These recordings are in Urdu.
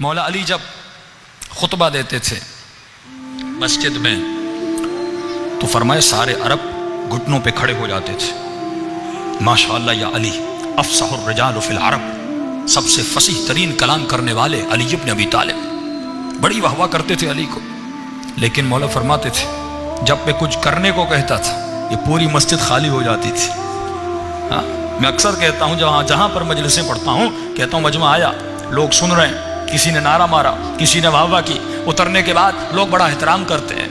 مولا علی جب خطبہ دیتے تھے مسجد میں تو فرمائے سارے عرب گھٹنوں پہ کھڑے ہو جاتے تھے. ماشاءاللہ یا علی افصح الرجال فی العرب، سب سے فصیح ترین کلام کرنے والے علی ابن ابی طالب. بڑی واہ واہ کرتے تھے علی کو. لیکن مولا فرماتے تھے جب میں کچھ کرنے کو کہتا تھا یہ پوری مسجد خالی ہو جاتی تھی. ہاں میں اکثر کہتا ہوں جہاں پر مجلسیں پڑھتا ہوں کہتا ہوں مجمع آیا، لوگ سن رہے ہیں، کسی نے نعرہ مارا، کسی نے واہ واہ کی، اترنے کے بعد لوگ بڑا احترام کرتے ہیں،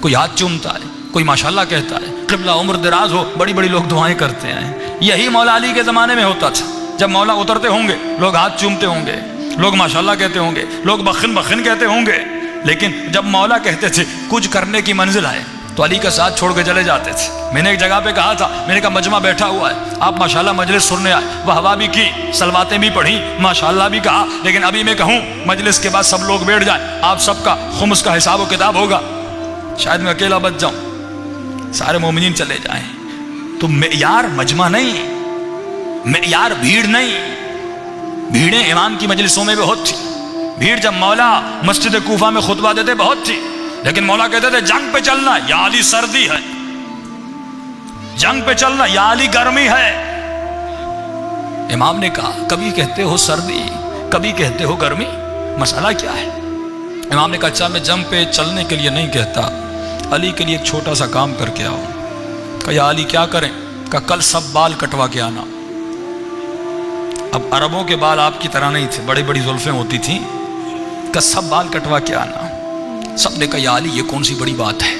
کوئی ہاتھ چومتا ہے، کوئی ماشاءاللہ کہتا ہے، قبلہ عمر دراز ہو، بڑی بڑی لوگ دعائیں کرتے ہیں. یہی مولا علی کے زمانے میں ہوتا تھا. جب مولا اترتے ہوں گے لوگ ہاتھ چومتے ہوں گے، لوگ ماشاءاللہ کہتے ہوں گے، لوگ بخن بخن کہتے ہوں گے. لیکن جب مولا کہتے تھے کچھ کرنے کی منزل آئے تو علی کا ساتھ چھوڑ کے چلے جاتے تھے. میں نے ایک جگہ پہ کہا تھا، میں نے کہا مجمع بیٹھا ہوا ہے، آپ ماشاءاللہ مجلس سننے آئے، واہ واہ بھی کی، سلواتیں بھی پڑھی، ماشاءاللہ بھی کہا، لیکن ابھی میں کہوں مجلس کے بعد سب لوگ بیٹھ جائیں، آپ سب کا خمس کا حساب و کتاب ہوگا، شاید میں اکیلا بچ جاؤں، سارے مومنین چلے جائیں. تو معیار مجمع نہیں، معیار بھیڑ نہیں. بھیڑیں امام کی مجلسوں میں بہت تھی. بھیڑ جب مولا مسجد کوفہ میں خطبہ دیتے بہت تھی، لیکن مولا کہتے تھے جنگ پہ چلنا یا علی سردی ہے، جنگ پہ چلنا یا علی گرمی ہے. امام نے کہا کبھی کہتے ہو سردی، کبھی کہتے ہو گرمی، مسئلہ کیا ہے؟ امام نے کہا اچھا میں جنگ پہ چلنے کے لیے نہیں کہتا، علی کے لیے ایک چھوٹا سا کام کر کے آؤ. کہا یا علی کیا کریں؟ کہا کل سب بال کٹوا کے آنا. اب عربوں کے بال آپ کی طرح نہیں تھے، بڑی بڑی زلفیں ہوتی تھیں. کہا سب بال کٹوا کے آنا. سب نے کہا یا علی یہ کون سی بڑی بات ہے،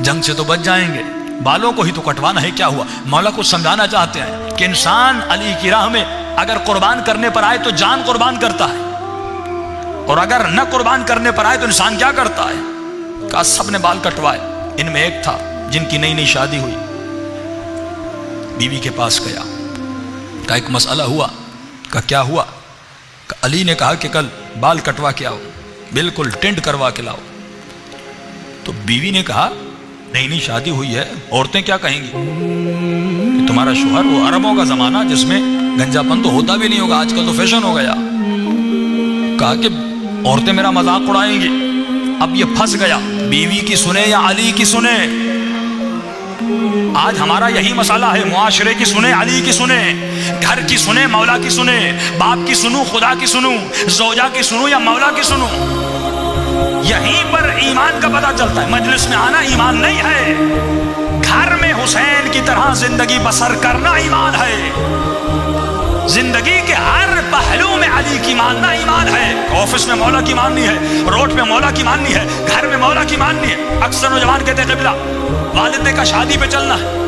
جنگ سے تو بچ جائیں گے، بالوں کو ہی تو کٹوانا ہے، کیا ہوا؟ مولا کو سمجھانا چاہتے ہیں کہ انسان علی کی راہ میں اگر قربان کرنے پر آئے تو جان قربان کرتا ہے، اور اگر نہ قربان کرنے پر آئے تو انسان کیا کرتا ہے. کہا سب نے بال کٹوائے. ان میں ایک تھا جن کی نئی نئی شادی ہوئی، بیوی کے پاس گیا، کہا ایک مسئلہ ہوا. کہا کیا ہوا؟ کہ علی نے کہا کہ کل بال کٹوا کے آؤ، بالکل ٹینڈ کروا کے لاؤ. تو بیوی نے کہا نئی نئی شادی ہوئی ہے، عورتیں کیا کہیں گی کہ تمہارا شوہر، وہ عربوں کا زمانہ جس میں گنجا پن تو ہوتا بھی نہیں ہوگا، آج کل تو فیشن ہو گیا. کہا کہ عورتیں میرا مذاق اڑائیں گی. اب یہ پھنس گیا، بیوی کی سنے یا علی کی سنے. آج ہمارا یہی مسئلہ ہے، معاشرے کی سنے علی کی سنے، گھر کی سنے مولا کی سنے، باپ کی سنوں خدا کی سنوں، زوجہ کی سنوں یا مولا کی سنوں. یہیں پر ایمان کا پتہ چلتا ہے. مجلس میں آنا ایمان نہیں ہے، گھر میں حسین کی طرح زندگی بسر کرنا ایمان ہے. زندگی کے ہر پہلو میں علی کی ماننا ایمان ہے. آفس میں مولا کی ماننی ہے، روڈ پہ مولا کی ماننی ہے، گھر میں مولا کی ماننی ہے. اکثر نوجوان کہتے ہیں قبلہ والد نے کہا شادی پہ چلنا ہے،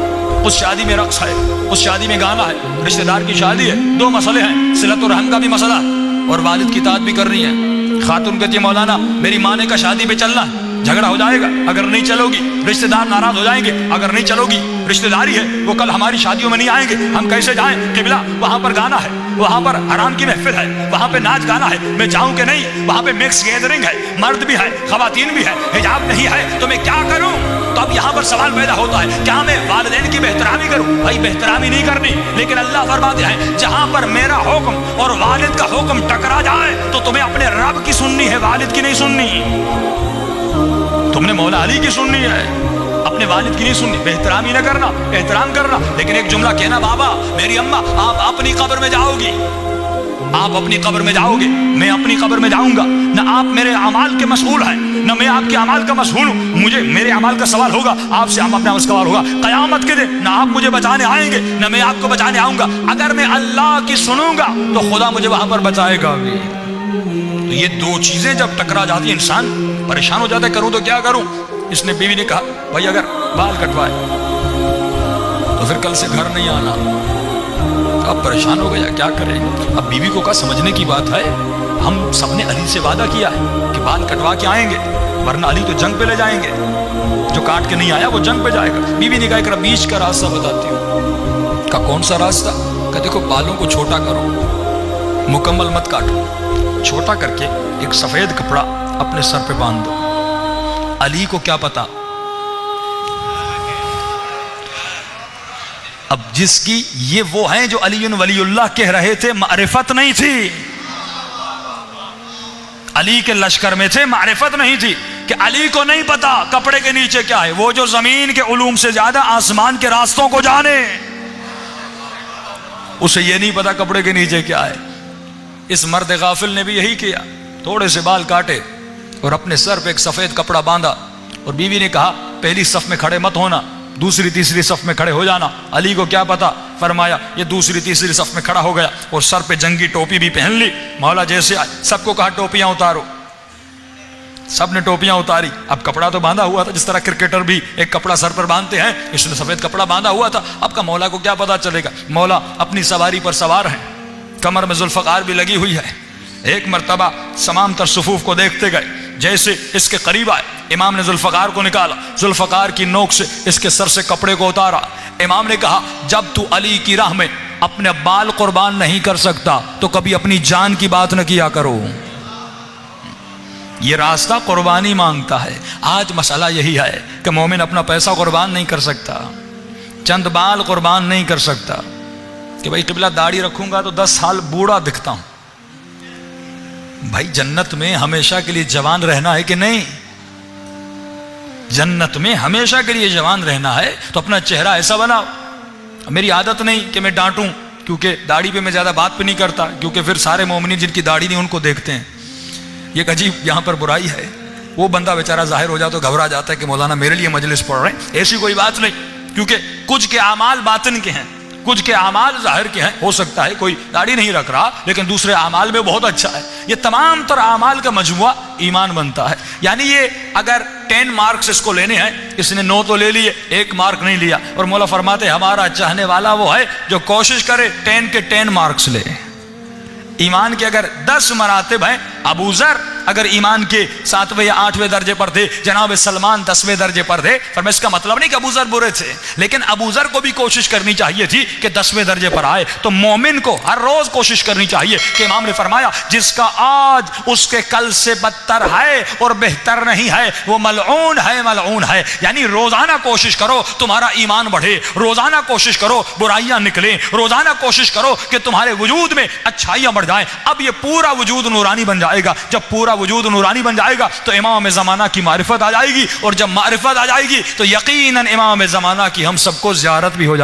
اس شادی میں رقص ہے، اس شادی میں گانا ہے، رشتہ دار کی شادی ہے، دو مسئلے ہیں، صلت الرحم کا بھی مسئلہ ہے اور والد کی اطاعت بھی کرنی ہے. خاتون کہتی ہے مولانا میری ماں نے کہا شادی پہ چلنا ہے، جھگڑا ہو جائے گا اگر نہیں چلو گی، رشتہ دار ناراض ہو جائیں گے اگر نہیں چلو گی، رشتہ داری ہے وہ کل ہماری شادیوں میں نہیں آئیں گے، ہم کیسے جائیں؟ قبلہ وہاں پر گانا ہے، وہاں پر حرام کی محفل ہے، وہاں پہ ناچ گانا ہے، میں جاؤں کہ نہیں؟ وہاں پہ مکس گیدرنگ ہے، مرد بھی ہے خواتین بھی ہے، حجاب نہیں ہے تو میں کیا کروں؟ تو اب یہاں پر سوال پیدا ہوتا ہے کیا میں والدین کی بہترامی کروں؟ بھائی بہترامی نہیں کرنی، لیکن اللہ فرماتے ہیں جہاں پر میرا حکم اور والد کا حکم ٹکرا جائے تو تمہیں اپنے رب کی سننی ہے، والد کی نہیں سننی. تم نے مولا علی کی سننی ہے، اپنے والد کی نہیں سننی. بہترامی نہ کرنا، احترام کرنا، لیکن ایک جملہ کہنا بابا میری اماں آپ اپنی قبر میں جاؤ گی، آپ اپنی قبر میں جاؤ گے، میں اپنی قبر میں جاؤں گا. نہ آپ میرے اعمال کے مسئول ہیں، نہ میں آپ کے اعمال کا مسئول ہوں. مجھے میرے اعمال کا سوال ہوگا، آپ سے اپنے اعمال کا سوال ہوگا. قیامت کے دن نہ آپ مجھے بچانے آئیں گے، نہ میں آپ کو بچانے آؤں گا. اگر میں اللہ کی سنوں گا تو خدا مجھے وہاں پر بچائے گا بھی. تو یہ دو چیزیں جب ٹکرا جاتی ہیں انسان پریشان ہو جاتا ہے، کروں تو کیا کروں. اس نے بیوی نے کہا بھائی اگر بال کٹوائے تو پھر کل سے گھر نہیں آنا. اب پریشان ہو گیا کیا کریں. اب بیوی کو کہا سمجھنے کی بات ہے، ہم سب نے علی سے وعدہ کیا ہے کہ بال کٹوا کے آئیں گے، ورنہ علی تو جنگ پہ لے جائیں گے، جو کاٹ کے نہیں آیا وہ جنگ پہ جائے گا. بیوی نے کہا ایک بیچ کا راستہ بتاتی ہوں. کہا کون سا راستہ؟ کہا دیکھو بالوں کو چھوٹا کرو، مکمل مت کاٹو، چھوٹا کر کے ایک سفید کپڑا اپنے سر پہ باندھ دو. علی کو کیا پتا، اب جس کی یہ وہ ہیں جو علی ولی اللہ کہہ رہے تھے، معرفت نہیں تھی. علی کے لشکر میں تھے، معرفت نہیں تھی کہ علی کو نہیں پتا کپڑے کے نیچے کیا ہے، وہ جو زمین کے علوم سے زیادہ آسمان کے راستوں کو جانے، اسے یہ نہیں پتا کپڑے کے نیچے کیا ہے۔ اس مرد غافل نے بھی یہی کیا، تھوڑے سے بال کاٹے اور اپنے سر پہ ایک سفید کپڑا باندھا، اور بیوی نے کہا پہلی صف میں کھڑے مت ہونا، دوسری تیسری صف میں کھڑے ہو جانا۔ علی کو کیا پتا، فرمایا یہ دوسری تیسری صف میں کھڑا ہو گیا اور سر پہ جنگی ٹوپی بھی پہن لی۔ مولا جیسے آئے سب کو کہا ٹوپیاں اتارو، سب نے ٹوپیاں اتاری۔ اب کپڑا تو باندھا ہوا تھا، جس طرح کرکٹر بھی ایک کپڑا سر پر باندھتے ہیں، اس نے سفید کپڑا باندھا ہوا تھا۔ اب کا مولا کو کیا پتا چلے گا، مولا اپنی سواری پر سوار ہیں، کمر میں ذوالفقار بھی لگی ہوئی ہے۔ ایک مرتبہ تمام تر صفوف کو دیکھتے گئے، جیسے اس کے قریب آئے امام نے ذوالفقار کو نکالا، ذوالفقار کی نوک سے اس کے سر سے کپڑے کو اتارا۔ امام نے کہا جب تو علی کی راہ میں اپنے بال قربان نہیں کر سکتا تو کبھی اپنی جان کی بات نہ کیا کرو۔ یہ راستہ قربانی مانگتا ہے۔ آج مسئلہ یہی ہے کہ مومن اپنا پیسہ قربان نہیں کر سکتا، چند بال قربان نہیں کر سکتا کہ بھائی قبلہ داڑھی رکھوں گا تو 10 سال بوڑھا دکھتا ہوں۔ بھائی جنت میں ہمیشہ کے لیے جوان رہنا ہے کہ نہیں؟ جنت میں ہمیشہ کے لیے جوان رہنا ہے تو اپنا چہرہ ایسا بناؤ۔ میری عادت نہیں کہ میں ڈانٹوں، کیونکہ داڑھی پہ میں زیادہ بات پہ نہیں کرتا، کیونکہ پھر سارے مومنین جن کی داڑھی نہیں ان کو دیکھتے ہیں۔ یہ ایک عجیب یہاں پر برائی ہے، وہ بندہ بیچارہ ظاہر ہو جاتا تو گھبرا جاتا ہے کہ مولانا میرے لیے مجلس پڑھ رہے ہیں۔ ایسی کوئی بات نہیں، کیونکہ کچھ کے اعمال باطن کے ہیں، کچھ کے اعمال ظاہر کے ہیں۔ ہو سکتا ہے کوئی داڑھی نہیں رکھ رہا لیکن دوسرے اعمال میں بہت اچھا ہے۔ یہ تمام تر اعمال کا مجموعہ ایمان بنتا ہے۔ یعنی یہ اگر 10 مارکس اس کو لینے ہیں، اس نے 9 تو لے لیے، 1 مارک نہیں لیا، اور مولا فرماتے ہمارا چاہنے والا وہ ہے جو کوشش کرے 10 کے 10 مارکس لے۔ ایمان کے اگر 10 مراتب ہیں، ابو ذر اگر ایمان کے 7ویں یا 8ویں درجے پر تھے، جناب سلمان 10ویں درجے پر تھے، پر اس کا مطلب نہیں کہ ابو ذر برے تھے، لیکن ابو ذر کو بھی کوشش کرنی چاہیے تھی کہ 10ویں درجے پر آئے۔ تو مومن کو ہر روز کوشش کرنی چاہیے کہ امام نے فرمایا جس کا آج اس کے کل سے بدتر ہے اور بہتر نہیں ہے وہ ملعون ہے، ملعون ہے۔ یعنی روزانہ کوشش کرو تمہارا ایمان بڑھے، روزانہ کوشش کرو برائیاں نکلیں، روزانہ کوشش کرو کہ تمہارے وجود میں اچھائیاں بڑھ جائیں۔ اب یہ پورا وجود نورانی بن جائے گا۔ جب پورا وجود نورانی بن جائے گا تو امام زمانہ کی معرفت آ جائے گی، اور جب معرفت آ جائے گی تو یقیناً امام زمانہ کی ہم سب کو زیارت بھی ہو جائے گی۔